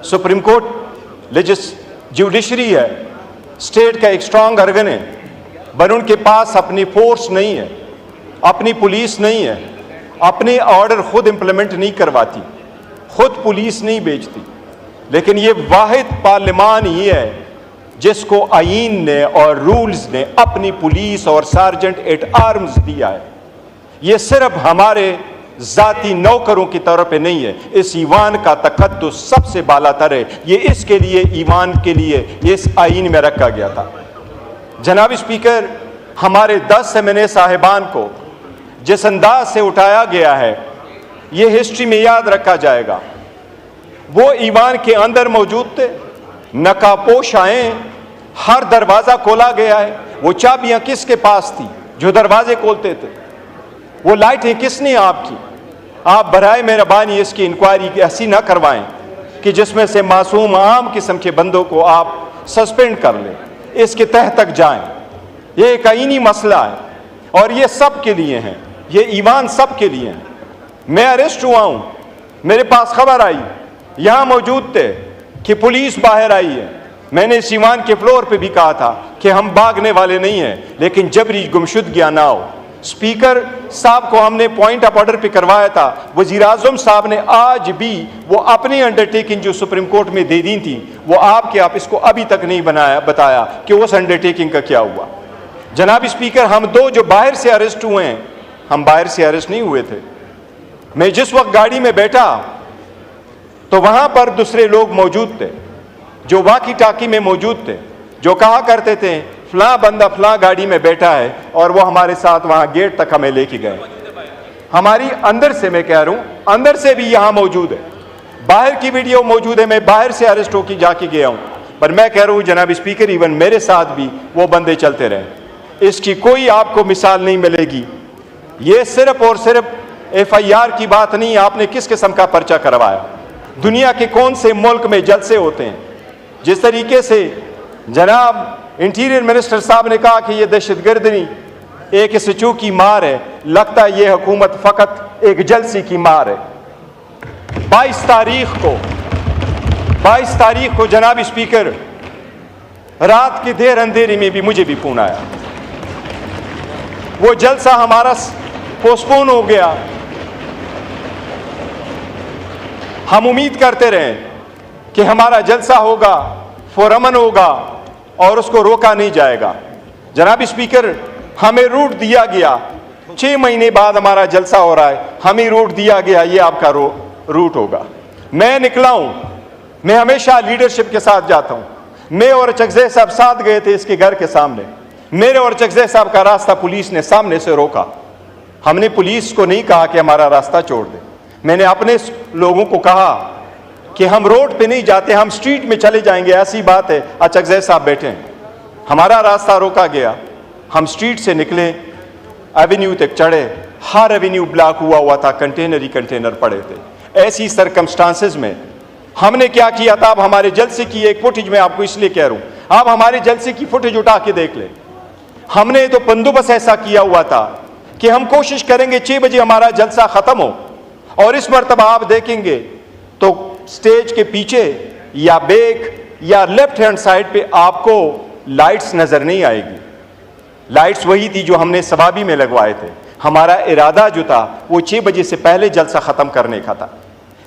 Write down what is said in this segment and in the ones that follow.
Supreme court judiciary है, state का एक स्ट्रांग ऑर्गन है, पर उनके पास अपनी फोर्स नहीं है, अपनी पुलिस नहीं है, अपने ऑर्डर खुद इंप्लीमेंट नहीं करवाती, खुद पुलिस नहीं भेजती। लेकिन ये वाहिद पार्लियामान ही है जिसको आईन ने और रूल्स ने अपनी पुलिस और सार्जेंट एट आर्म्स दिया है। ये सिर्फ हमारे जाती नौकरों की तरफ पे नहीं है, इस ईवान का तकद्दुस सबसे बालातर है। ये इसके लिए, ईवान के लिए इस आईन में रखा गया था। जनाब स्पीकर, हमारे 10 एमएनए साहिबान को जिस अंदाज से उठाया गया है, ये हिस्ट्री में याद रखा जाएगा। वो ईवान के अंदर मौजूद थे, नकाबपोश आए, हर दरवाजा खोला गया है। वो चाबियां किसके पास थी जो दरवाजे खोलते थे? वो लाइटें किसने आपकी? आप बराए मेहरबानी इसकी इंक्वायरी ऐसी ना करवाएं कि जिसमें से मासूम आम किस्म के बंदों को आप सस्पेंड कर लें, इसके तह तक जाएं। ये एक आईनी मसला है और ये सब के लिए है, ये ईवान सब के लिए है। मैं अरेस्ट हुआ हूं, मेरे पास खबर आई, यहां मौजूद थे कि पुलिस बाहर आई है। मैंने इस ईवान के फ्लोर पे भी कहा था कि हम भागने वाले नहीं हैं, लेकिन जबरी गुमशुदगियां ना हो। स्पीकर साहब को हमने पॉइंट ऑफ ऑर्डर पे करवाया था, वजीर आजम साहब ने आज भी वो अपनी अंडरटेकिंग जो सुप्रीम कोर्ट में दे दी थी, वो आप इसको अभी तक नहीं बताया कि उस अंडरटेकिंग का क्या हुआ। जनाब स्पीकर, हम दो जो बाहर से अरेस्ट हुए हैं, हम बाहर से अरेस्ट नहीं हुए थे। मैं जिस वक्त गाड़ी में बैठा तो वहां पर दूसरे लोग मौजूद थे जो वाकी टाकी में मौजूद थे, जो कहा करते थे फलां बंदा फलां गाड़ी में बैठा है, और वो हमारे साथ वहां गेट तक हमें लेके गए। हमारी अंदर से, मैं कह रहा हूं अंदर से भी यहां मौजूद है, बाहर की वीडियो मौजूद है। मैं बाहर से अरेस्ट होकर जाके गया हूं, पर मैं कह रहा हूं जनाब स्पीकर, इवन मेरे साथ भी वो बंदे चलते रहे। इसकी कोई आपको मिसाल नहीं मिलेगी। ये सिर्फ और सिर्फ FIR की बात नहीं, आपने किस किस्म का पर्चा करवाया। दुनिया के कौन से मुल्क में जलसे होते हैं? जिस तरीके से जनाब इंटीरियर मिनिस्टर साहब ने कहा कि ये दहशतगर्दी एक स्टू की मार है, लगता है ये हुकूमत फकत एक जलसी की मार है। 22 तारीख को जनाब स्पीकर, रात के देर अंधेरे में भी मुझे भी फोन आया। वो जलसा हमारा पोस्टपोन हो गया। हम उम्मीद करते रहे कि हमारा जलसा होगा, पुरअमन होगा और उसको रोका नहीं जाएगा। जनाब स्पीकर, हमें रूट दिया गया, 6 महीने बाद हमारा जलसा हो रहा है, हमें रूट दिया गया, ये आपका रूट होगा। मैं निकला हूं, मैं हमेशा लीडरशिप के साथ जाता हूं। मैं और चकजे साहब साथ गए थे इसके घर के सामने। मेरे और चकजे साहब का रास्ता पुलिस ने सामने से रोका। हमने पुलिस को नहीं कहा कि हमारा रास्ता छोड़ दे, मैंने अपने लोगों को कहा कि हम रोड पे नहीं जाते, हम स्ट्रीट में चले जाएंगे, ऐसी बात है। चकजे साहब बैठे हैं, हमारा रास्ता रोका गया, हम स्ट्रीट से निकले, एवेन्यू तक चढ़े, हर एवेन्यू ब्लॉक हुआ था, कंटेनर ही कंटेनर पड़े थे। ऐसी सरकमस्टांसेस में हमने क्या किया था, अब हमारे जलसे की एक फुटेज मैं आपको इसलिए कह रहा हूं, आप हमारे जलसे की फुटेज उठा के देख ले। हमने तो बंदोबस्त ऐसा किया हुआ था कि हम कोशिश करेंगे 6 बजे हमारा जलसा खत्म हो, और इस मरतबा आप देखेंगे तो स्टेज के पीछे या बैक या लेफ्ट हैंड साइड पे आपको लाइट्स नजर नहीं आएगी। लाइट्स वही थी जो हमने सवाबी में लगवाए थे। हमारा इरादा जो था वो 6 बजे से पहले जलसा खत्म करने का था,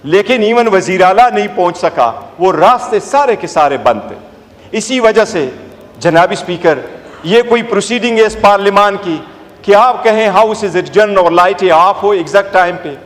लेकिन इवन वजीर आला नहीं पहुंच सका, वो रास्ते सारे के सारे बंद थे। इसी वजह से जनाब स्पीकर, ये कोई प्रोसीडिंग है इस पार्लियामान की कि आप कहें हाउस इज एडजर्न और लाइटें ऑफ हो एग्जैक्ट टाइम पे?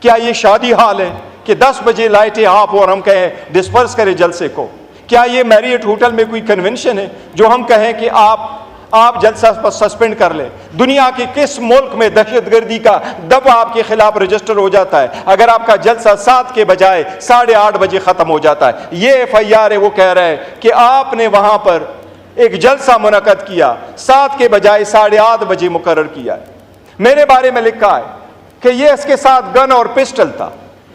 क्या ये शादी हाल है कि 10 बजे लाइटें ऑफ हो और हम कहें डिस्पर्स करें जलसे को? क्या ये मैरियट होटल में कोई कन्वेंशन है जो हम कहें कि आप जलसा सस्पेंड कर लें? दुनिया के किस मुल्क में दहशतगर्दी का दवा आपके खिलाफ रजिस्टर हो जाता है अगर आपका जलसा 7 के बजाय 8:30 बजे खत्म हो जाता है? ये FIR है, वो कह रहा है कि आपने वहां पर एक जलसा मुनक्कद किया, 7 के बजाय 8:30 बजे मुकर्रर किया है। मेरे बारे में लिखा है कि ये इसके साथ गन और पिस्टल था।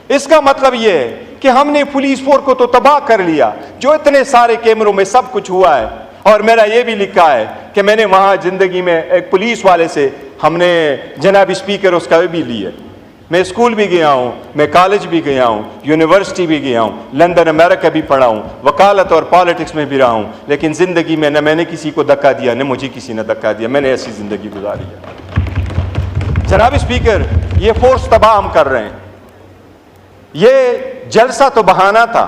इसका मतलब ये है कि हमने पुलिस फोर्स को तो तबाह कर लिया, जो इतने सारे कैमरों में सब कुछ हुआ है। और मेरा ये भी लिखा है कि मैंने वहां जिंदगी में एक पुलिस वाले से हमने जनाब स्पीकर उसका भी ली है, मैं स्कूल भी गया हूँ, मैं कॉलेज भी गया हूँ, यूनिवर्सिटी भी गया हूँ, लंदन अमेरिका भी पढ़ा हूँ, वकालत और पॉलिटिक्स में भी रहा हूँ, लेकिन ज़िंदगी में न मैंने किसी को धक्का दिया न मुझे किसी ने धक्का दिया। मैंने ऐसी ज़िंदगी गुजारी है। जनाब स्पीकर, ये फोर्स तबाह हम कर रहे हैं। ये जलसा तो बहाना था,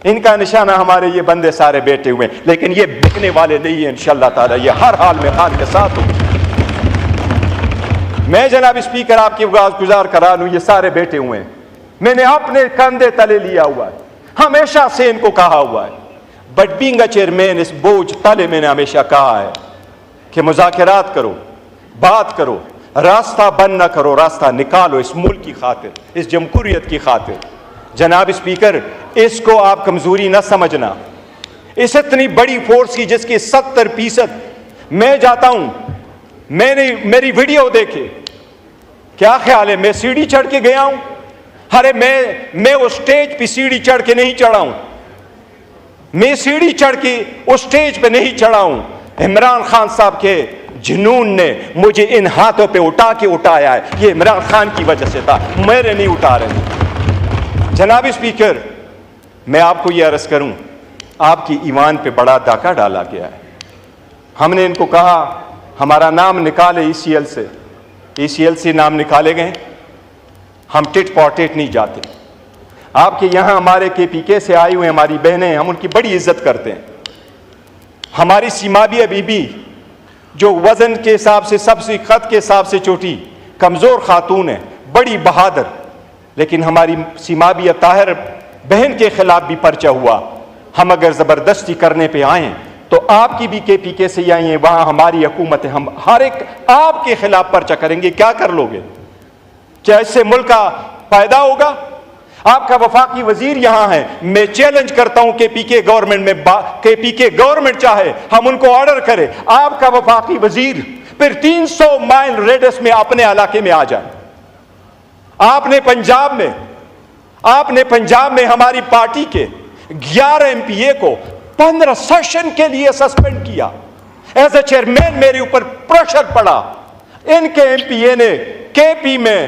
इनका निशाना हमारे ये बंदे सारे बैठे हुए हैं, लेकिन ये बिकने वाले नहीं है इंशाअल्लाह ताला। ये हर हाल में खान के साथ हो। मैं जनाब स्पीकर आपकी गुजार करा लूं, ये सारे बैठे हुए हैं, मैंने अपने कंधे तले लिया हुआ है, हमेशा से इनको कहा हुआ है। बट बीइंग अ चेयरमैन, इस बोझ तले मैंने हमेशा कहा है कि मुज़ाकरात करो, बात करो, रास्ता बंद न करो, रास्ता निकालो इस मुल्क की खातिर, इस जमहूरियत की खातिर। जनाब स्पीकर, इसको आप कमजोरी न समझना। इस इतनी बड़ी फोर्स की जिसकी 70% मैं जाता हूं, मैंने मेरी वीडियो देखे, क्या ख्याल है मैं सीढ़ी चढ़ के गया हूं? अरे मैं उस स्टेज पे सीढ़ी चढ़ के नहीं चढ़ा हूं, मैं सीढ़ी चढ़ के उस स्टेज पे नहीं चढ़ा हूं। इमरान खान साहब के जुनून ने मुझे इन हाथों पे उठाया है, ये इमरान खान की वजह से था, मेरे नहीं उठा रहे। जनाब स्पीकर, मैं आपको ये अर्ज करूं, आपकी ईमान पे बड़ा डाका डाला गया है। हमने इनको कहा हमारा नाम निकाले ECL से, ECL से नाम निकाले गए। हम टिट फॉर टेट नहीं जाते। आपके यहाँ हमारे KPK से आई हुए हमारी बहनें, हम उनकी बड़ी इज्जत करते हैं। हमारी सीमाबिया बीबी जो वजन के हिसाब से सबसे खत के हिसाब से छोटी कमजोर खातून है, बड़ी बहादुर, लेकिन हमारी सीमाबिया ताहिर बहन के खिलाफ भी पर्चा हुआ। हम अगर जबरदस्ती करने पे आए तो आपकी भी KPK से आई है, वहां हमारी हुकूमत है, हम हर एक आपके खिलाफ पर्चा करेंगे। क्या कर लोगे? क्या इससे मुल्क का फायदा होगा? आपका वफाकी वजीर यहां है, मैं चैलेंज करता हूं KPK गवर्नमेंट में, KPK गवर्नमेंट चाहे हम उनको ऑर्डर करें, आपका वफाकी वजीर फिर 300 माइल रेडियस में अपने इलाके में आ जाए। आपने पंजाब में हमारी पार्टी के 11 MPA को 15 सेशन के लिए सस्पेंड किया। एज ए चेयरमैन मेरे ऊपर प्रेशर पड़ा, इनके MPA ने KP में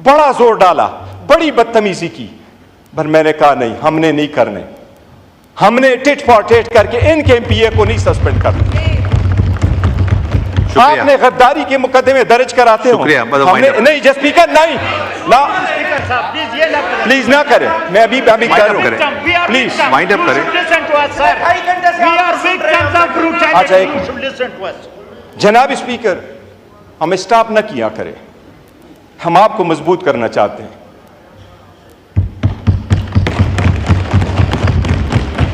बड़ा जोर डाला, बड़ी बदतमीजी की, पर मैंने कहा नहीं, हमने नहीं करने, हमने टिट फॉर टेट करके इनके MPA को नहीं सस्पेंड करना। आपने गद्दारी के मुकदमे दर्ज कराते हो, हमने नहीं। जस्ट स्पीकर नहीं ना, प्लीज ना करें, मैं अभी कर रहा हूं, प्लीज वाइंड अप करें। अच्छा एक जनाब स्पीकर, हम स्टॉप ना किया करें, हम आपको मजबूत करना चाहते हैं।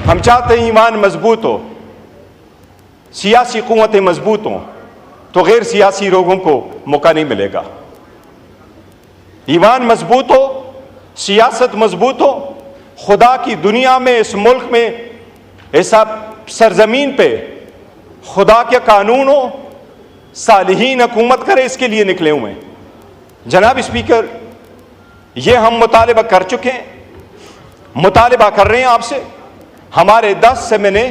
हम चाहते हैं ईमान मजबूत हो, सियासी कुव्वतें मजबूत हों, तो गैर सियासी लोगों को मौका नहीं मिलेगा। ईमान मजबूत हो, सियासत मजबूत हो, खुदा की दुनिया में, इस मुल्क में, ऐसा सरजमीन पे खुदा के कानून हो, सालिहीन हुकूमत करे, इसके लिए निकले हुए हैं। जनाब स्पीकर, ये हम मुतालिबा कर चुके हैं, मुतालिबा कर रहे हैं आपसे। हमारे 10 सेमिने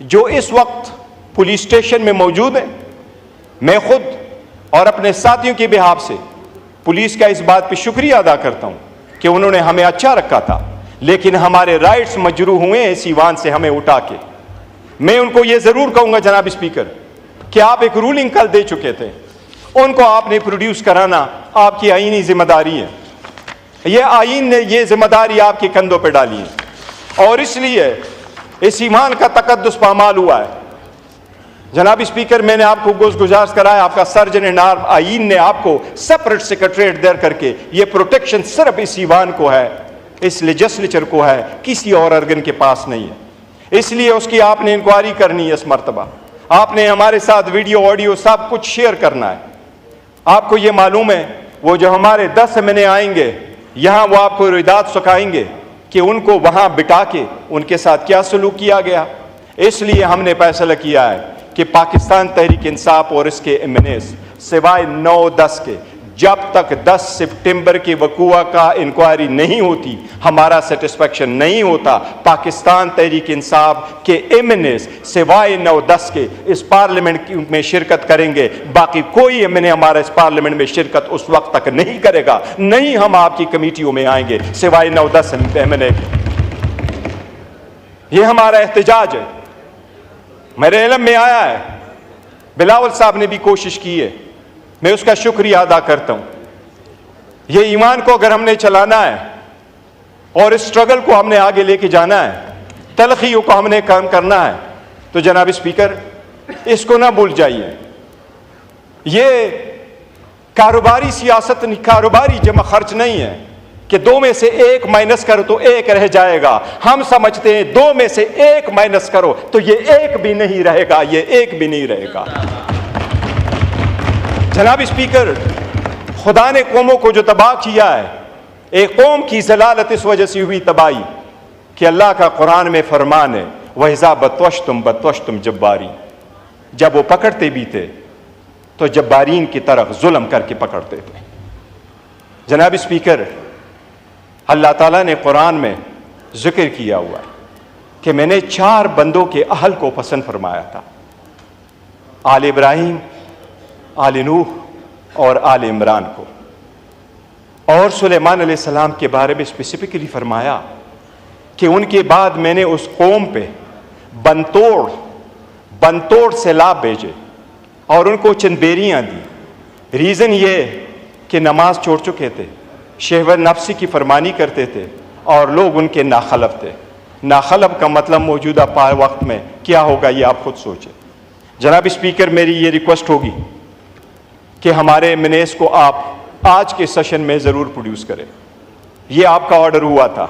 जो इस वक्त पुलिस स्टेशन में मौजूद हैं, मैं खुद और अपने साथियों के बिहाफ से पुलिस का इस बात पे शुक्रिया अदा करता हूं कि उन्होंने हमें अच्छा रखा था, लेकिन हमारे राइट्स मजरू हुए हैं इस ईवान से हमें उठा के। मैं उनको ये जरूर कहूंगा जनाब स्पीकर कि आप एक रूलिंग कल दे चुके थे, उनको आपने प्रोड्यूस कराना आपकी आईनी जिम्मेदारी है। ये आईन ने ये जिम्मेदारी आपके कंधों पर डाली है और इसलिए इस ईमान का तकद्दुस पामाल हुआ है। जनाब स्पीकर, मैंने आपको गुजारिश कराया, आपका सर्जन एंड आर्म आईन ने आपको सेपरेट सेक्रेटरीट दे करके ये प्रोटेक्शन सिर्फ इस ईवान को है, इस लेजिस्लेचर को है, किसी और अर्गन के पास नहीं है। इसलिए उसकी आपने इंक्वायरी करनी है। इस मर्तबा आपने हमारे साथ वीडियो ऑडियो सब कुछ शेयर करना है। आपको ये मालूम है, वो जो हमारे 10 महीने आएंगे यहाँ, वो आपको रिदात सिखाएंगे कि उनको वहाँ बिठा के उनके साथ क्या सलूक किया गया। इसलिए हमने फैसला किया है कि पाकिस्तान तहरीक इंसाफ और इसके MNAs सिवाय 9-10 के जब तक 10 सितंबर के वक़ूआ का इंक्वायरी नहीं होती, हमारा सेटिस्फेक्शन नहीं होता। पाकिस्तान तहरीक इंसाफ के एमएनए सिवाय 9-10 के इस पार्लियामेंट में शिरकत करेंगे, बाकी कोई एमएनए हमारा इस पार्लियामेंट में शिरकत उस वक्त तक नहीं करेगा। नहीं हम आपकी कमेटियों में आएंगे सिवाय 9-10 एमएनए के। ये हमारा एहतजाज है। मेरे इल्म में आया है, बिलावल साहब ने भी कोशिश की है, मैं उसका शुक्रिया अदा करता हूं। ये ईमान को अगर हमने चलाना है और इस स्ट्रगल को हमने आगे लेके जाना है, तलखियों को हमने काम करना है, तो जनाब स्पीकर इसको ना भूल जाइए। ये कारोबारी सियासत, कारोबारी जमा खर्च नहीं है कि 2 में से 1 माइनस करो तो 1 रह जाएगा। हम समझते हैं 2 में से 1 माइनस करो तो ये 1 भी नहीं रहेगा, ये 1 भी नहीं रहेगा। जनाब स्पीकर, खुदा ने कौमों को जो तबाह किया है, एक कौम की जलालत इस वजह से हुई तबाही कि अल्लाह का कुरान में फरमान है, वहिज़ा बत्वश्तुम जब्बारी, जब वो पकड़ते भी थे तो जब्बारीन की तरफ जुल्म करके पकड़ते थे। जनाब स्पीकर, अल्लाह ताला ने कुरान में जिक्र किया हुआ है कि मैंने 4 बंदों के अहल को पसंद फरमाया था, आल इब्राहिम, आल नूह और आल इमरान को। और सुलेमान अलैहिस्सलाम के बारे में स्पेसिफिकली फरमाया कि उनके बाद मैंने उस कौम पे बनतोड़ सैलाब भेजे और उनको चंद बेरियां दी। रीज़न ये कि नमाज छोड़ चुके थे, शहवत नफ्सी की फरमानी करते थे और लोग उनके नाखलफ थे। नाखलफ का मतलब मौजूदा वक्त में क्या होगा ये आप खुद सोचें। जनाब स्पीकर, मेरी ये रिक्वेस्ट होगी कि हमारे एमएनएस को आप आज के सेशन में ज़रूर प्रोड्यूस करें। ये आपका ऑर्डर हुआ था,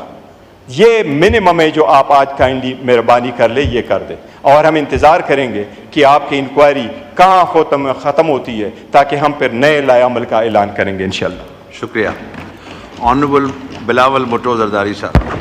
ये मिनिमम है जो आप आज काइंडली मेहरबानी कर ले, ये कर दें। और हम इंतज़ार करेंगे कि आपकी इंक्वायरी कहाँ ख़त्म होती है ताकि हम फिर नए लाएअमल का ऐलान करेंगे इंशाअल्लाह। शुक्रिया। ऑनरेबल बिलावल भुट्टो जरदारी साहब।